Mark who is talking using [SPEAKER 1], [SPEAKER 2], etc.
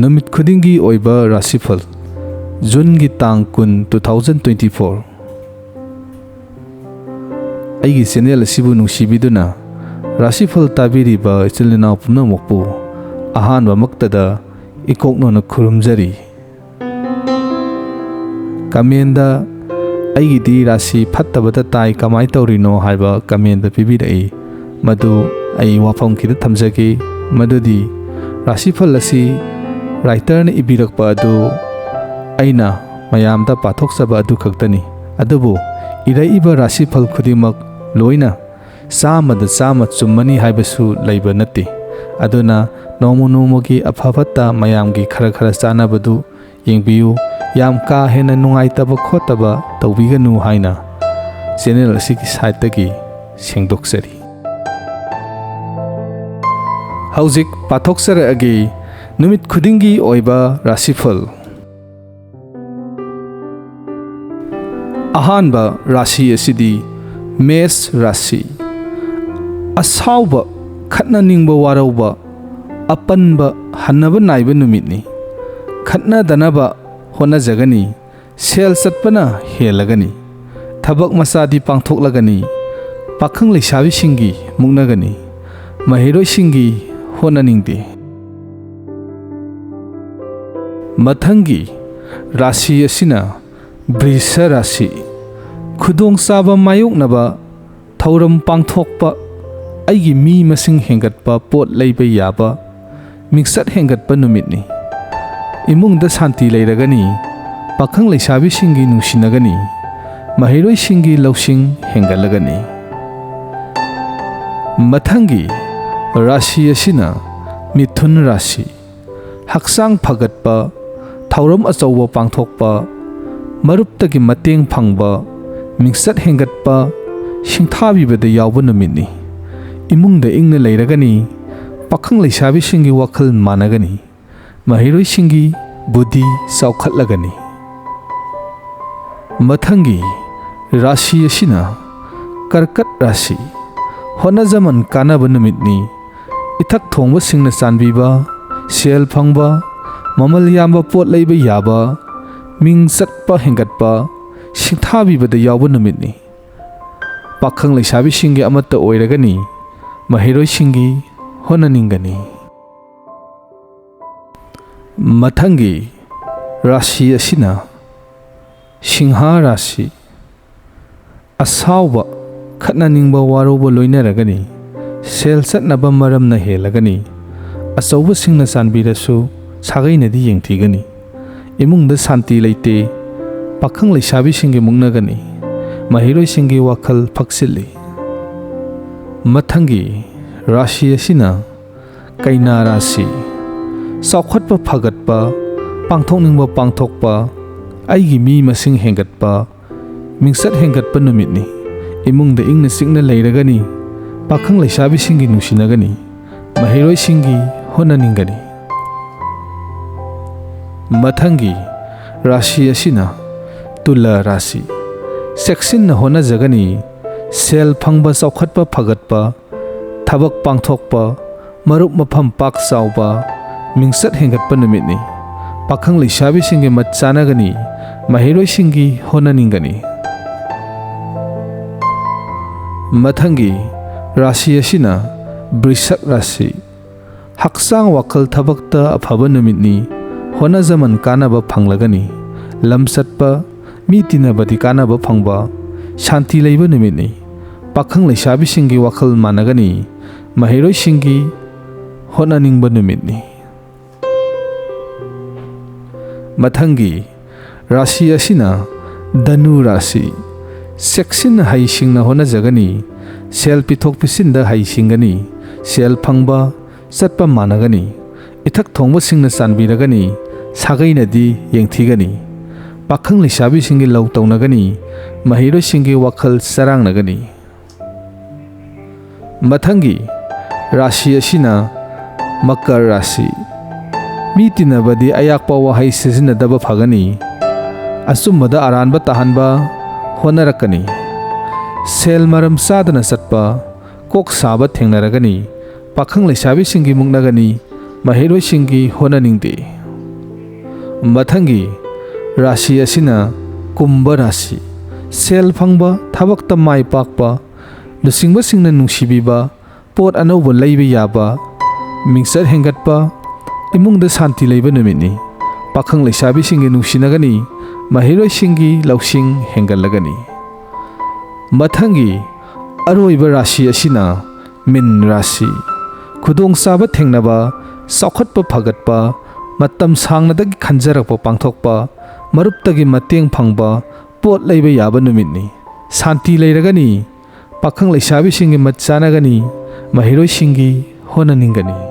[SPEAKER 1] नुमित खुदिंगी ओइबा राशिफल जून की तांग कुन 2024 आइगी चैनल असिबु नुसिबिदुना राशिफल ताबिरिबा इचलिना पुनमकपु अहानबा मक्तदा इकोकनोना खुरुमजरी कमेंदा आइगिदी राशि फत्तबदा ताई कमाई तौरिनो हाइबा कमेंदा पिबिरई मदु आई वाफम खिदा थमजगे मदुदी राशिफल असि राइटर ने इबिरकपा अदु अइना मयामदा पाथोकसबा अदु खक्तनी अदुबु इराइबा राशिफल खुदिमक लोइना सामद साम चुम्मनी हाइबसु लैबा नत्ते अदुना नोमो नोमोगी अफाफत्ता मयामगी खरा खरा चानाबदु येंबियु याम का हेना नुंगाइतबा खोतबा तौबिगनु हाइना चैनल असिगी साइटगी सेंगदोक्सरी हौजिक पाथोक्सरअगे नुमित खुदिंगी ओइबा राशिफल अहानबा राशि असिदी मेष राशि असाउबा खतना निंगबा वारौबा अपनबा हन्नबा नाइबा नुमितनी खतना दनबा होना जगनी सेल सत्पना हेलगनी थबक मसादी पांथोकलगनी पाखंग लेसाबी सिंगी मुक्नगनी महिरोय सिंगी होना निंगदे मथंगी राशि असिना वृष राशि खुदोंग साबा मायोकनबा थौरम पांथोकपा आइगी मी मसिंग हेंगटपा पोट लैबा याबा मिक्सट हेंगटपा नुमितनी इमुंगदा शांति लैरगनी पाखंग लेसाबी सिंगी नुसिनगनी महिरोय सिंगी लौसिंग हेंगलगनी मथंगी राशि असिना मिथुन राशि हक्सांग फगटपा थौरम अचौबा पांथोकपा मरुप्तगी मतेंग फंगबा मिक्सट हेंगटपा सिंथाबिबदा यावबा नुमितनी इमुंगदा इंगना लैरगनी पाखंग लेसाबी सिंगी वखल मानगनी महिरोय सिंगी बुद्धि चौखटलगनी मथंगी राशि असिना कर्कट राशि होनाजमन कानबा नुमितनी इथक थोंबा सिंगना चानबीबा सेल फंगबा ममल यामबा पोट लैबा याबा मिंग चटपा हेंगटपा सिंथाबिबदा यावबा नुमितनी पाखंग लेसाबी सिंगी अमत्ता ओइरगनी महिरोय सिंगी होनानिंगनी मथंगी राशि असिना सिंहा राशि असाउबा खतनानिंगबा वारौबा लोइनरगनी सेल चटनबा मरमना हेलगनी अचौबा सिंगना चानबीरसु सागैनदी येंथिगनी इमुंगदा शांति लैते पाखंग लेसाबी सिंगी मुक्नगनी महिरोय सिंगी वखल फक्सिल्ली मथंगी राशि असिना कैना राशि चौखटपा फगटपा पांथोकनिंगबा पांथोकपा आइगी मी मसिंग हेंगटपा मिंगसट हेंगटपा नुमितनी इमुंगदा इंगना चिकना लैरगनी पाखंग लेसाबी सिंगी नुसिनगनी महिरोय सिंगी होनानिंगनी मथंगी राशि असिना तुला राशि सेक्सिन होनाजगनी सेल फंगबा चौखटपा फगटपा थबक पांथोकपा मरुप मफम पाक चावबा मिंगसट हेंगटपा नुमितनी पाखंग लेसाबी सिंगी मत चानगनी महिरोय सिंगी होनानिंगनी मथंगी राशि असिना वृषभ राशि हक्सांग वखल थबकता अफबा नुमितनी होनाजमन कानबा फंगलगनी लमसटपा मी तिनबदी कानबा फंगबा शांति लैबा नुमितनी पाखंग लेसाबी सिंगी वखल मानगनी महिरोय सिंगी होनानिंगबा नुमितनी मथंगी राशि असिना धनु राशि सेक्सिन हाइसिंगना होनाजगनी सेल पिथोक पिसिंदा हाइसिंगनी सेल फंगबा चटपा मानगनी इथक थोंबा सिंगना चानबीरगनी सागैनदी येंथिगनी पाखंग लेसाबी सिंगी लौ तौनगनी महिरोय सिंगी वखल सरांगनगनी मथंगी राशि असिना मकर राशि मी तिनबदी अयाकपा वहाई सिजिनदबा फगनी अचुम्बदा अरानबा ताहनबा होनरकनी सेल मरम सादना चटपा कोक साबा थेंगनरगनी पाखंग लेसाबी सिंगी मुक्नगनी महिरोय सिंगी होनानिंगदे मथंगी राशि असिना कुंभ राशि सेल फंगबा थबक्ता माई पाकपा लुसिंगबा सिंगना नुंसिबिबा पोट अनौबा लैबा याबा मिंगसर हेंगटपा इमुंगदा शांति लैबा नुमितनी पाखंग लैसाबी सिंगे नुंसिनगनी महिरोय सिंगी लौसिंग हेंगलगनी मथंगी अरोइबा राशि असिना मीन राशि खुदोंग साबा थेंगनबा सौखटपा फगटपा मतम सांगनदगी खंजरकपा पांथोकपा मरुपतगी मतेंग फंगबा पोट लैबा याबा नुमितनी शांति लैरगनी पाखंग लैसाबी सिंगे मत चानगनी महिरोय सिंगी होननिंगनी।